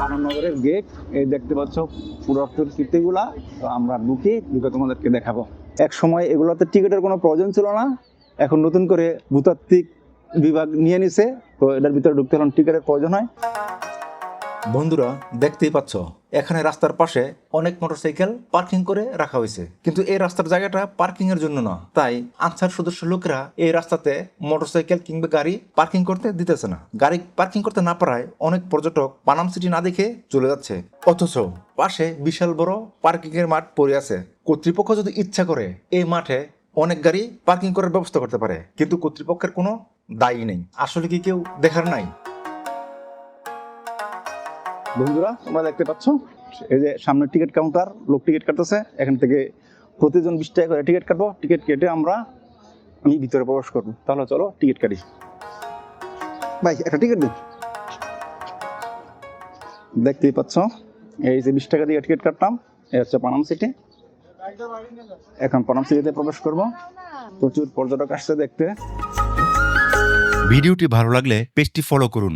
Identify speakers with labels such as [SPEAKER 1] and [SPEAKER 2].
[SPEAKER 1] পানামনগরের gate. এই দেখতে পাচ্ছ পুরাতন কীর্তিগুলা। তো আমরা ঢুকে তোমাদেরকে দেখাবো। এক সময় এগুলোতে টিকিটের কোনো প্রয়োজন ছিল না, এখন নতুন করে ভূতাত্ত্বিক বিভাগ নিয়ে নিছে, তো এটার ভিতরে ঢুকতে হলে টিকিটের প্রয়োজন হয়।
[SPEAKER 2] বন্ধুরা দেখতেই পাচ্ছ এখানে রাস্তার পাশে অনেক মোটরসাইকেল পার্কিং করে রাখা হয়েছে, কিন্তু এই রাস্তার জায়গাটা পার্কিং এর জন্য না, তাই আনসার সদস্য লোকেরা এই রাস্তাতে মোটরসাইকেল কিংবা গাড়ি পার্কিং করতে দিতেছে না। গাড়ি পার্কিং করতে না পারায় অনেক পর্যটক পানাম সিটি না দেখে চলে যাচ্ছে, অথচ পাশে বিশাল বড় পার্কিং এর মাঠ পড়ে আছে। কর্তৃপক্ষ যদি ইচ্ছা করে এই মাঠে অনেক গাড়ি পার্কিং করার ব্যবস্থা করতে পারে, কিন্তু কর্তৃপক্ষের কোনো দায়ী নেই। আসলে কি কেউ দেখার নাই?
[SPEAKER 1] বন্ধুরা তোমরা দেখতে পাচ্ছ এই যে সামনে টিকিট কাউন্টার, লোক টিকিট কাটতেছে। এখান থেকে প্রতিজন 20 টাকা করে টিকিট কাটবো। টিকিট কেটে আমি ভিতরে প্রবেশ করবো। তাহলে চলো টিকিট কাটি। ভাই একটা টিকিট দিন। দেখতেই পাচ্ছ এই যে 20 টাকা দিয়ে টিকিট কাটলাম। এই হচ্ছে পানাম সিটি। এখন পানাম সিটিতে প্রবেশ করব। প্রচুর পর্যটক আসছে দেখতে।
[SPEAKER 3] ভিডিওটি ভালো লাগলে পেজটি ফলো করুন।